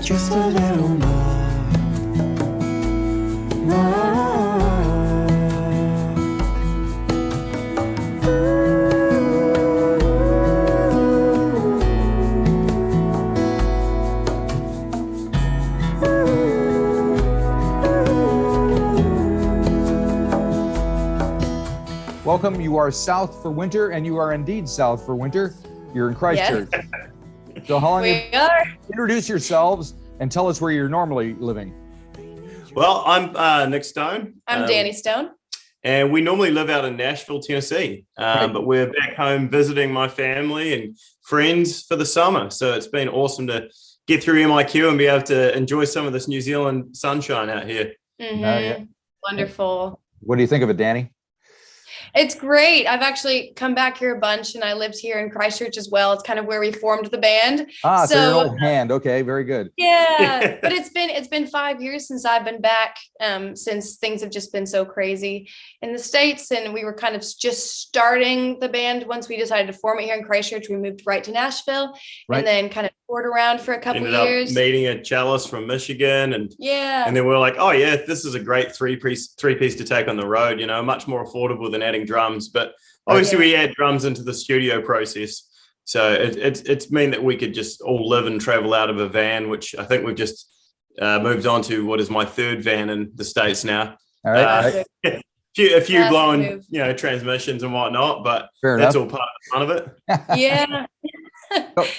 just a little more. Welcome. You are south for winter, and you are indeed south for winter. You're in Christchurch. Yes. So how long We are. Introduce yourselves and tell us where you're normally living. Well, I'm Nick Stone. I'm Dani Stone. And we normally live out in Nashville, Tennessee. Right. But we're back home visiting my family and friends for the summer. So it's been awesome to get through MIQ and be able to enjoy some of this New Zealand sunshine out here. Mm-hmm. Yeah. Wonderful. What do you think of it, Dani? It's great. I've actually come back here a bunch, and I lived here in Christchurch as well. It's kind of where we formed the band. So you're an old hand. Okay, very good. Yeah, but it's been 5 years since I've been back, since things have just been so crazy in the States, and we were kind of just starting the band. Once we decided to form it here in Christchurch, we moved right to Nashville, Right. and then kind of toured around for a couple Ended up years. meeting a cellist from Michigan, and Yeah. then we're like, oh yeah, this is a great three piece to take on the road. You know, much more affordable than adding drums. But obviously, we add drums into the studio process, so it's mean that we could just all live and travel out of a van, which I think we've just moved on to what is my third van in the States now. All right. A few That's blowing, the move. transmissions and whatnot, but Fair that's enough. all part of the fun of it. Yeah.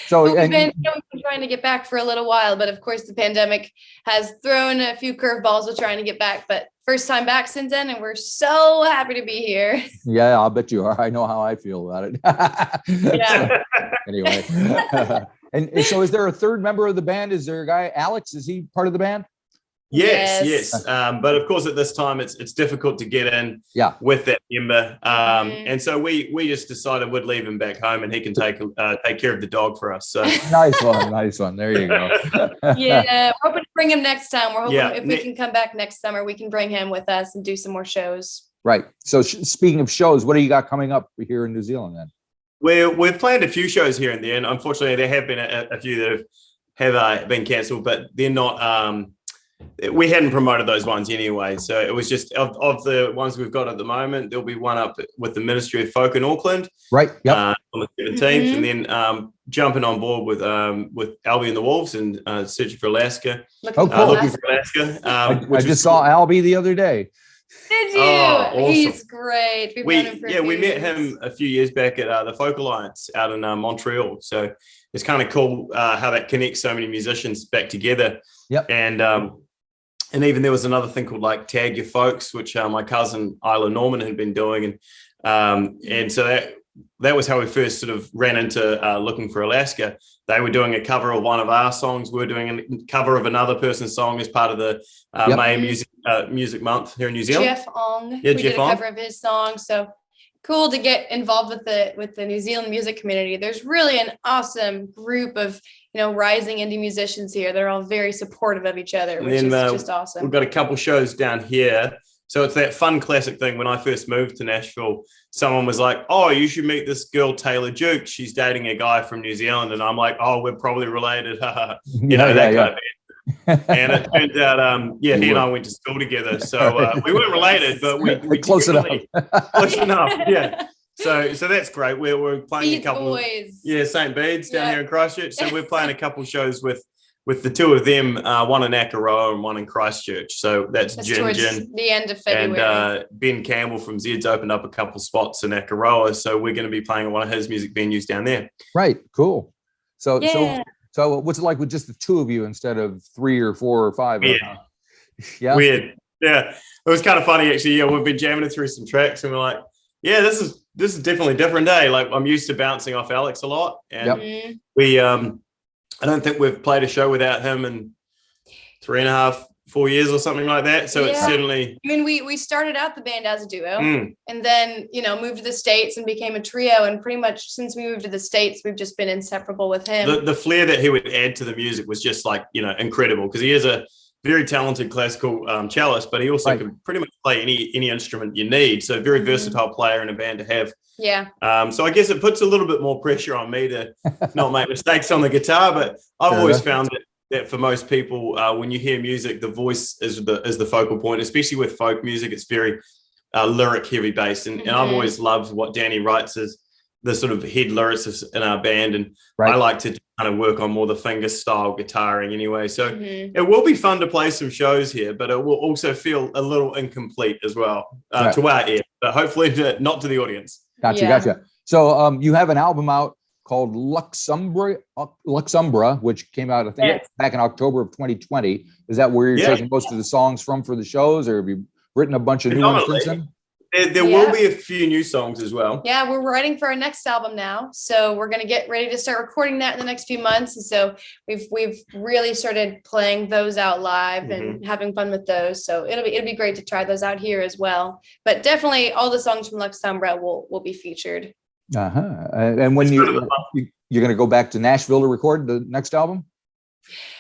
So We've and been trying to get back for a little while, but of course the pandemic has thrown a few curveballs with trying to get back, but first time back since then, and we're so happy to be here. yeah, I'll bet you are. I know how I feel about it. Yeah. Anyway, and so is there a third member of the band? Is there a guy, Alex? Is he part of the band? Yes. But of course, at this time, it's difficult to get in with that member. And so we just decided we'd leave him back home and he can take care of the dog for us. So Nice one. There you go. Yeah, we're hoping to bring him next time. We're hoping Yeah. if we can come back next summer, we can bring him with us and do some more shows. Right. So speaking of shows, what do you got coming up here in New Zealand then? we've planned a few shows here and there. And unfortunately, there have been a few that have been cancelled, but they're not. We hadn't promoted those ones anyway. So it was just of the ones we've got at the moment, there'll be one up with the Ministry of Folk in Auckland. Right. Yep. On the 17th, and then jumping on board with Albie and the Wolves and searching for Alaska. Oh, cool. Looking for Alaska. I just saw Albie the other day. Did you? Oh, awesome. He's great. We've known him for a few we met years. him a few years back at the Folk Alliance out in Montreal. So it's kind of cool how that connects so many musicians back together. Yep. And even there was another thing called like Tag Your Folks, which my cousin Isla Norman had been doing, and so that was how we first sort of ran into Looking for Alaska. They were doing a cover of one of our songs. We were doing a cover of another person's song as part of the May Music Month here in New Zealand. Jeff Ong. Yeah, we Jeff did a Ong. cover of his song. So cool to get involved with the New Zealand music community. There's really an awesome group of rising indie musicians here. They're all very supportive of each other, which is just awesome. We've got a couple shows down here. So it's that fun classic thing. When I first moved to Nashville, someone was like, oh, you should meet this girl, Taylor Duke. She's dating a guy from New Zealand. And I'm like, oh, we're probably related. That kind of thing. And it turns out, he and I went to school together. So we weren't related, but we close enough. Close enough, yeah. So that's great. We're playing Beads a couple boys. St. Bede's down here in Christchurch. So we're playing a couple shows with the two of them, one in Akaroa and one in Christchurch. So that's Jin towards the end of February. and Ben Campbell from Zed's opened up a couple spots in Akaroa. So we're going to be playing at one of his music venues down there. Right. Cool. So what's it like with just the two of you instead of 3 or 4 or 5? Yeah. Weird. Yeah. It was kind of funny actually. Yeah, we've been jamming it through some tracks and we're like, yeah, this is definitely a different day. Like I'm used to bouncing off Alex a lot. And we I don't think we've played a show without him in 3.5, 4 years or something like that. So it's certainly. I mean, we started out the band as a duo and then, moved to the States and became a trio. And pretty much since we moved to the States, we've just been inseparable with him. The flair that he would add to the music was just like, incredible because he is a very talented classical cellist, but he also can pretty much play any instrument you need. So very versatile player in a band to have. Yeah. So I guess it puts a little bit more pressure on me to not make mistakes on the guitar, but I've always found that that for most people, when you hear music, the voice is the focal point, especially with folk music. It's very lyric heavy based. And I've always loved what Dani writes as the sort of head lyricist in our band. And I like to kind of work on more the finger style guitaring anyway. So it will be fun to play some shows here, but it will also feel a little incomplete as well to our ear, but hopefully not to the audience. Gotcha. So you have an album out called Luxumbra, which came out, I think, back in October of 2020. Is that where you're taking most of the songs from for the shows, or have you written a bunch of new ones since then? There will be a few new songs as well. Yeah, we're writing for our next album now. So we're going to get ready to start recording that in the next few months. And so we've really started playing those out live and having fun with those. So it'll be great to try those out here as well. But definitely all the songs from Luxumbra will be featured. And when you're going to go back to Nashville to record the next album?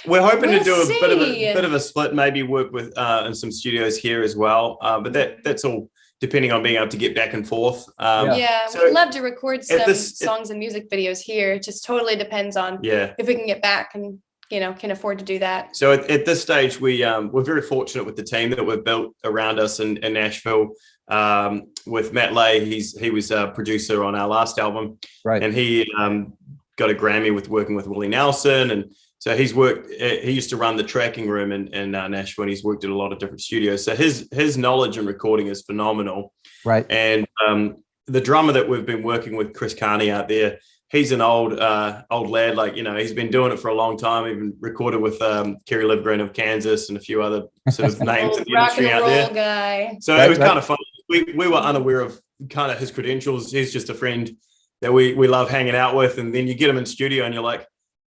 We're hoping to do a bit of a split, maybe work with in some studios here as well. But that's all depending on being able to get back and forth. So we'd love to record some songs and music videos here. It just totally depends on if we can get back and can afford to do that. So at this stage, we're very fortunate with the team that we've built around us in Nashville. With Matt Lay, he was a producer on our last album, and he got a Grammy with working with Willie Nelson, and so he used to run the tracking room in Nashville, and he's worked at a lot of different studios. So his knowledge in recording is phenomenal. And the drummer that we've been working with, Chris Carney out there, he's an old lad. Like, he's been doing it for a long time. Even recorded with Kerry Livgren of Kansas and a few other sort of names in the industry out there. Guy. So it was kind of fun. We were unaware of kind of his credentials. He's just a friend that we love hanging out with. And then you get him in studio and you're like,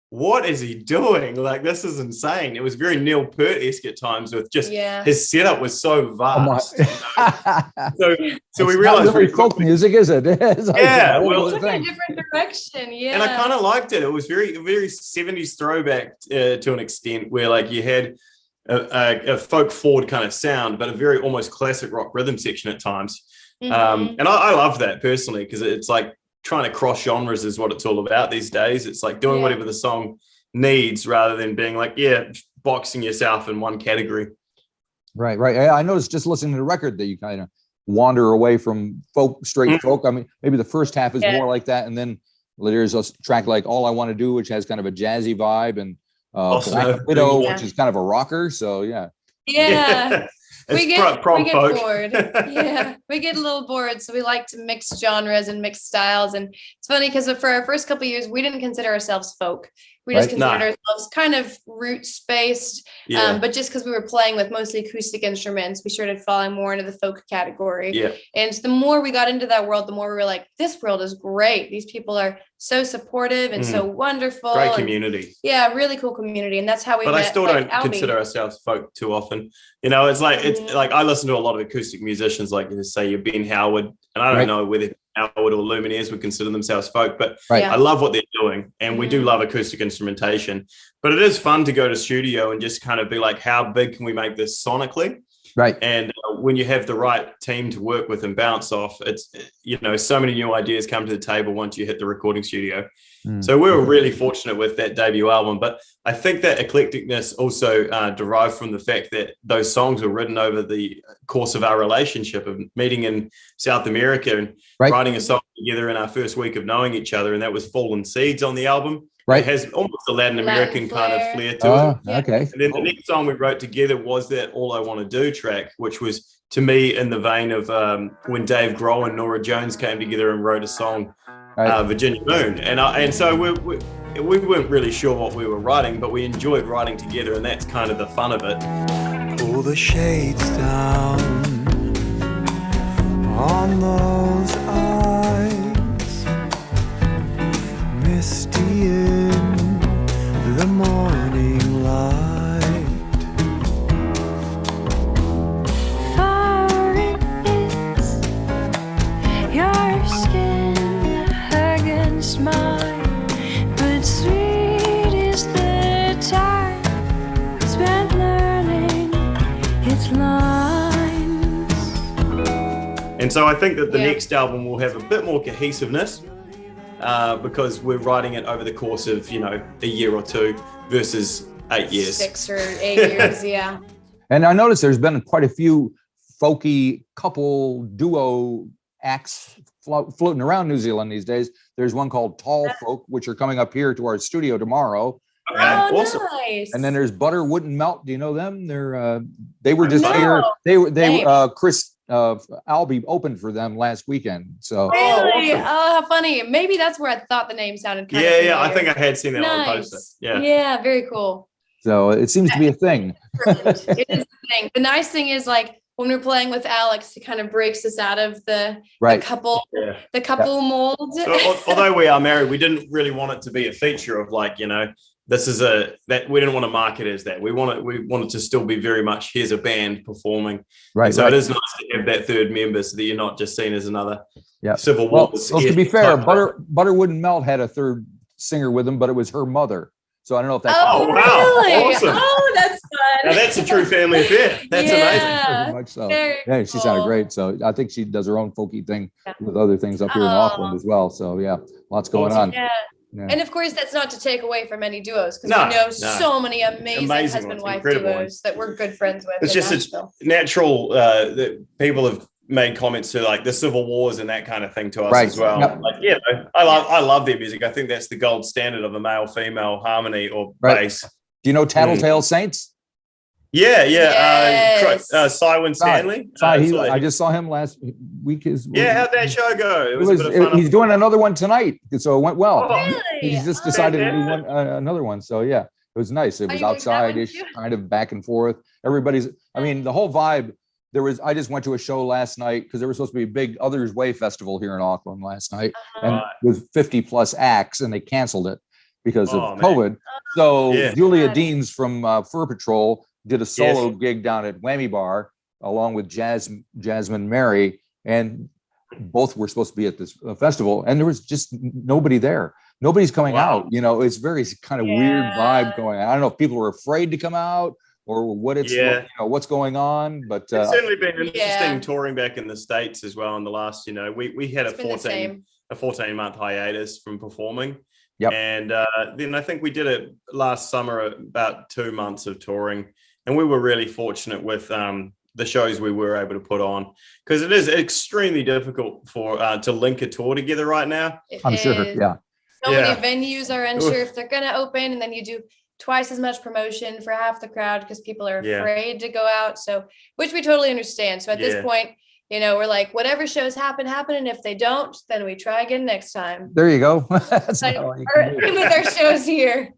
what is he doing? Like, this is insane. It was very Neil Peart-esque at times with just his setup was so vast. So we realized really folk music, is it? It's like well, it's like a different direction. Yeah. And I kind of liked it. It was very 70s throwback to an extent, where like you had a folk forward kind of sound, but a very almost classic rock rhythm section at times. And I love that personally, because it's like trying to cross genres is what it's all about these days. It's like doing whatever the song needs rather than being like, boxing yourself in one category. Right. I noticed just listening to the record that you kind of wander away from straight folk. I mean, maybe the first half is more like that. And then there's a track like All I Want to Do, which has kind of a jazzy vibe, and Black Widow, which is kind of a rocker. So, we get bored. We get a little bored. So we like to mix genres and mix styles. And it's funny because for our first couple of years, we didn't consider ourselves folk. We just considered ourselves kind of roots based. But just because we were playing with mostly acoustic instruments, we started falling more into the folk category. And the more we got into that world, the more we were like, this world is great. These people are so supportive and so wonderful. Great community. Really cool community. And that's how we met. But I still don't consider ourselves folk too often. It's like I listen to a lot of acoustic musicians, like say your Ben Howard, and I don't know whether Howard or Lumineers would consider themselves folk, but I love what they're doing, and we do love acoustic instrumentation. But it is fun to go to studio and just kind of be like, how big can we make this sonically? And when you have the right team to work with and bounce off, it's so many new ideas come to the table once you hit the recording studio. So we were really fortunate with that debut album, but I think that eclecticness also derived from the fact that those songs were written over the course of our relationship of meeting in South America and writing a song together in our first week of knowing each other, and that was Fallen Seeds on the album. It has almost a Latin American kind of flair to it. Okay. And then the next song we wrote together was that All I Want to Do track, which was, to me, in the vein of when Dave Grohl and Norah Jones came together and wrote a song, Virginia Moon. And so we weren't really sure what we were writing, but we enjoyed writing together, and that's kind of the fun of it. Pull the shades down on those eyes, misty in the morning light. Far it is, your skin against mine, but sweet is the time spent learning its lines. And so I think that the next album will have a bit more cohesiveness, because we're writing it over the course of a year or two versus 8 years. 6 or 8 years. Yeah. And I noticed there's been quite a few folky couple duo acts floating around New Zealand these days. There's one called Tall Folk, which are coming up here to our studio tomorrow. Okay, Oh, awesome. nice. And then there's Butter Wouldn't Melt. Do you know them? They were just No. here. Name. Chris Albee opened for them last weekend. So Really? awesome. Oh, how funny. Maybe that's where I thought the name sounded kind of Yeah, I familiar. think I had seen that on the poster. Nice. Yeah. Yeah, very cool. so it seems to be a thing. It is the thing. The nice thing is, like, when we're playing with Alex, it kind of breaks us out of the Right. couple Yeah. mold. So, although we are married, we didn't really want it to be a feature of like, this is that we didn't want to market as that. We wanted to still be very much, here's a band performing. Right. And so right. it is nice to have that third member so that you're not just seen as another Yeah. Civil Well, War. to be fair, Butter Wouldn't Melt had a third singer with him, but it was her mother. So I don't know if that's Oh, Oh, wow. really? Awesome. Oh, that's Now fun. that's a true family affair. That's amazing. Yeah. very much so. Very Yeah, she sounded cool. great. So I think she does her own folky thing Yeah. with other things up here in Oh. Auckland as well. So yeah, lots going on. Yeah. Yeah. And of course, that's not to take away from any duos, because No, we know no. so many amazing Amazing husband ones, wife incredible duos ones. that we're good friends with. It's in just Nashville. natural that people have made comments to like the Civil Wars and that kind of thing to us Right. as well. Yep. Like, I love their music. I think that's the gold standard of a male-female harmony or Right. bass. Do you know Tattletale Saints? Yeah. Yes. Cywin Stanley. I just saw him last week. How'd that show go? It was a bit of fun. He's doing another one tonight, so it went well. Oh, Really? He's just Oh, decided to do fantastic. another one. So yeah, it was nice. It Are was you going to that one outside-ish, too? kind of back and forth. Everybody's, I mean, the whole vibe. I just went to a show last night because there was supposed to be a big Others Way festival here in Auckland last night, and Right. with 50 plus acts, and they canceled it because Oh, of man. COVID. So Yeah. Julia God. Deans from Fur Patrol did a solo gig down at Whammy Bar along with Jasmine Mary, and both were supposed to be at this festival, and there was just nobody there. Nobody's coming Wow. out. It's very kind of weird vibe going on. I don't know if people are afraid to come out or what what's going on, but It's certainly been interesting Yeah. touring back in the States as well in the last, we had It's been the same. a 14-month hiatus from performing. Yep. And then I think we did it last summer, about 2 months of touring. And we were really fortunate with the shows we were able to put on, because it is extremely difficult to link a tour together right now. It I'm sure. is. Yeah. So Yeah. many venues are unsure if they're going to open, and then you do twice as much promotion for half the crowd because people are Yeah. afraid to go out. So, which we totally understand. So at Yeah. this point, we're like, whatever shows happen, and if they don't, then we try again next time. There you go. That's Like, not all you or can do. with our shows here.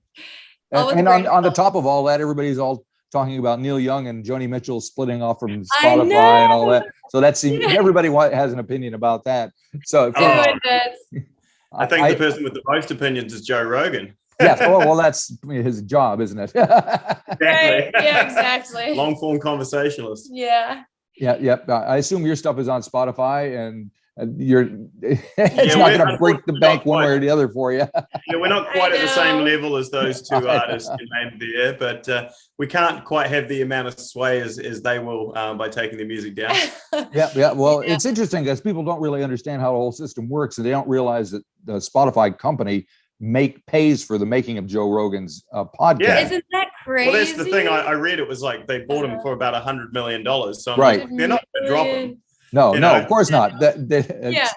all with And great on the help. top of all that, everybody's all talking about Neil Young and Joni Mitchell splitting off from I Spotify and all know. that. So that's Yeah. everybody has an opinion about that. So Oh. Goodness. I think the person with the most opinions is Joe Rogan. yes, well, that's his job, isn't it? Right. Yeah, exactly. Long form conversationalist. Yeah. Yeah. I assume your stuff is on Spotify, and you're it's Yeah, not we're going to break the unfortunately bank not one way quite. or the other for you. Yeah, we're not I quite at the same know. level as those two artists you named there, but we can't quite have the amount of sway as they will by taking their music down. Yeah. Well, Yeah. it's interesting because people don't really understand how the whole system works, and they don't realize that the Spotify company pays for the making of Joe Rogan's podcast. Yeah. Isn't that crazy? Well, that's the thing. I read it was like they bought him for about $100 million. So I'm Right. like, they're not going to drop him. No, You no, know? of course not. Yeah.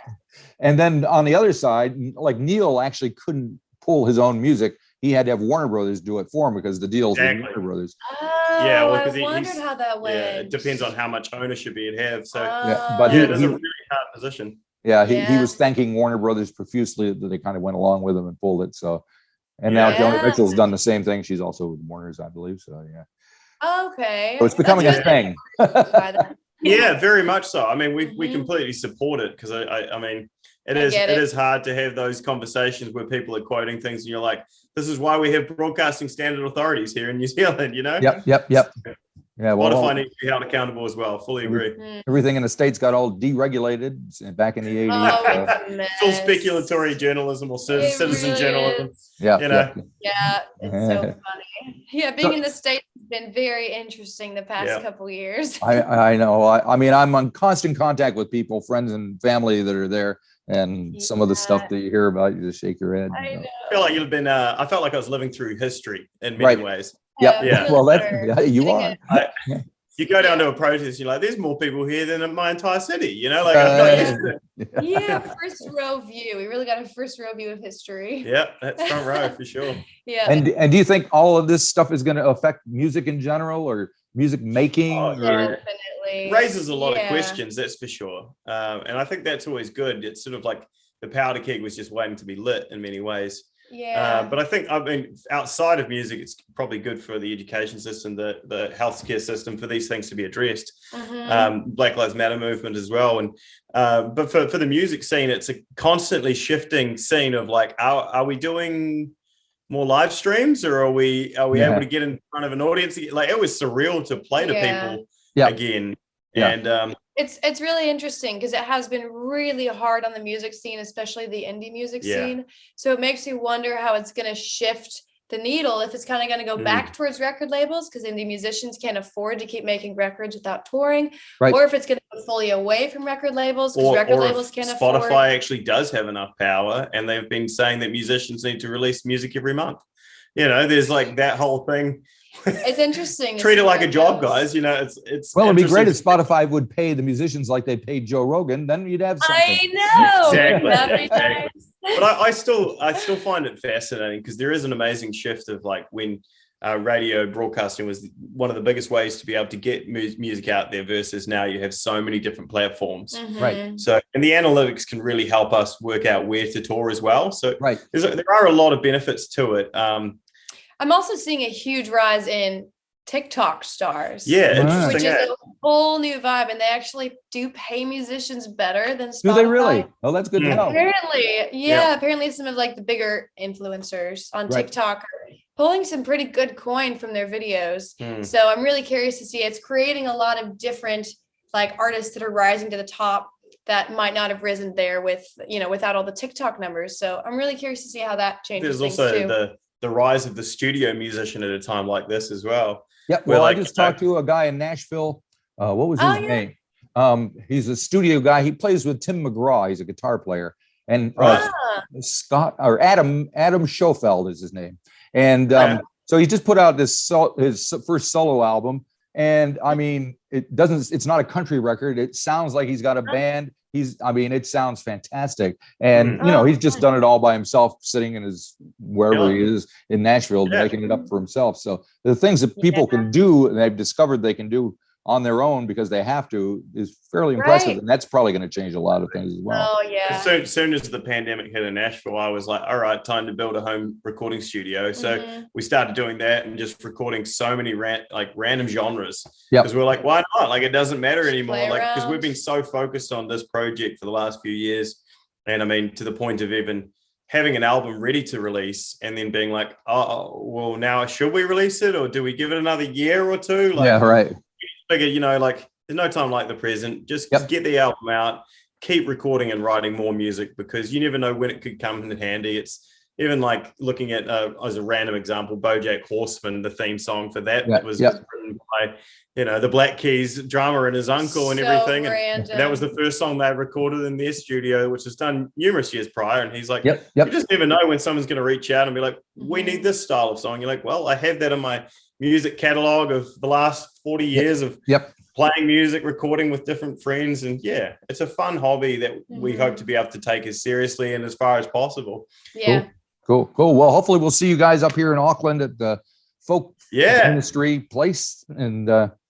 And then on the other side, like Neil actually couldn't pull his own music. He had to have Warner Brothers do it for him because the deals Exactly. with Warner Brothers. Oh, Yeah, well, I 'cause wondered he's- how that went. Yeah, it depends on how much ownership he'd have. So Yeah, but yeah, it is he- a really hard position. Yeah, he Yeah. was thanking Warner Brothers profusely that they kind of went along with him and pulled it. So, and now Yeah. Joni Mitchell's done the same thing. She's also with Warner's, I believe. So yeah, Okay. so it's becoming That's a thing. by that. Yeah, very much so. I mean, we Mhm. completely support it because I mean, it I is get it it. is hard to have those conversations where people are quoting things and you're like, this is why we have broadcasting standard authorities here in New Zealand, you know? Yep. Yeah, well, Spotify needs to be held accountable as well. Fully agree. everything in the States got all deregulated back in the 80s. Oh, so, it's a mess. It's all speculatory journalism or It citizen really journalism. is. yeah, You know. Yeah, it's so funny. Yeah, being in the States has been very interesting the past Yeah. couple years. I know. I mean, I'm on constant contact with people, friends and family that are there, and some of the stuff Yeah. that you hear about, you just shake your head. I you know. know. I feel like you've been. I felt like I was living through history in many Right. ways. Yep. Yeah. Well, that's Sure. yeah, you are. You go down to a protest, you're like, there's more people here than in my entire city. You know, like I'm not used to it. Yeah, first row view. We really got a first row view of history. Yeah, that's front row for sure. Yeah. And do you think all of this stuff is going to affect music in general or music making? Oh, or- Definitely. Raises a lot of Yeah. questions, that's for sure. And I think that's always good. It's sort of like the powder keg was just waiting to be lit in many ways. Yeah. But I mean, outside of music, it's probably good for the education system, the healthcare system, for these things to be addressed. Mhm. Black Lives Matter movement as well. And but for the music scene, it's a constantly shifting scene of like, are we doing more live streams, or are we able to get in front of an audience? Like, it was surreal to play to people again. Yeah. And It's really interesting because it has been really hard on the music scene, especially the indie music scene. So it makes you wonder how it's going to shift the needle, if it's kind of going to go back towards record labels because indie musicians can't afford to keep making records without touring, Right. or if it's going to go fully away from record labels because record labels can't Spotify afford. actually does have enough power, and they've been saying that musicians need to release music every month. You know, there's like that whole thing. It's interesting. Treat it like a job, guys. You know, it's Well, it'd be great if interesting. Spotify would pay the musicians like they paid Joe Rogan. Then you'd have something. I know. Exactly, That'd be exactly. nice. But I still find it fascinating because there is an amazing shift of like when radio broadcasting was one of the biggest ways to be able to get music out there versus now you have so many different platforms. Mhm. Right. So, and the analytics can really help us work out where to tour as well. So Right. there are a lot of benefits to it. I'm also seeing a huge rise in TikTok stars. Yeah, Wow. interesting. Which is eh? a whole new vibe, and they actually do pay musicians better than Spotify. Do they really? Oh, that's good to Mm. know. Apparently, Yeah. apparently some of like the bigger influencers on Right. TikTok are pulling some pretty good coin from their videos. Mm. So I'm really curious to see. It's creating a lot of different like artists that are rising to the top that might not have risen there with, without all the TikTok numbers. So I'm really curious to see how that changes There's things also too. the rise of the studio musician at a time like this as well. Yep. We're Well, like, I just talked to a guy in Nashville. What was his Oh, yeah. name? He's a studio guy. He plays with Tim McGraw. He's a guitar player. And Right. Scott or Adam Shofeld is his name. And Yeah. so he just put out his first solo album. And I mean, it's not a country record. It sounds like he's got a band. It sounds fantastic. And, Mm. he's just done it all by himself, sitting in his, wherever he is in Nashville, Yeah. making it up for himself. So the things that people can do, and they've discovered they can do on their own because they have to, is fairly impressive. Right. And that's probably going to change a lot of things as well. Oh yeah. As soon as the pandemic hit in Nashville, I was like, all right, time to build a home recording studio. So Mhm. we started doing that and just recording so many random genres. Yep. Because we're like, why not? Like, it doesn't matter anymore. play Like, because around. we've been so focused on this project for the last few years. And I mean, to the point of even having an album ready to release and then being like, oh, well, now should we release it or do we give it another year or two? Like, Yeah, right. figure, like there's no time like the present. Just Yep. get the album out, keep recording and writing more music because you never know when it could come in handy. It's even like looking at, as a random example, BoJack Horseman, the theme song for that Yep, was yep. written by, the Black Keys drummer and his uncle and So everything. And random. that was the first song they recorded in their studio, which was done numerous years prior. And he's like, Yep. you Yep. just never know when someone's going to reach out and be like, we need this style of song. You're like, well, I have that in my music catalog of the last 40 years of Yep. playing music, recording with different friends. And yeah, it's a fun hobby that we Mhm. hope to be able to take as seriously and as far as possible. Yeah. Cool. Well, hopefully we'll see you guys up here in Auckland at the folk Yeah. industry place and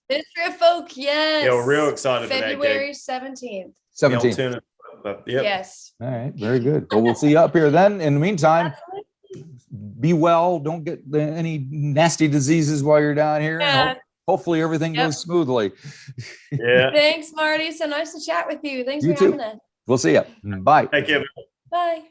History of Folk, yes. Yeah, we're real excited for that February 17th. 17. The alternative. Yep. Yes. All right. Very good. Well, we'll see you up here then. In the meantime, be well. Don't get any nasty diseases while you're down here. And Yeah. hopefully everything Yep. goes smoothly. Yeah. Thanks, Marty. So nice to chat with you. Thanks You for too. having us. We'll see you. Bye. Take care. Bye.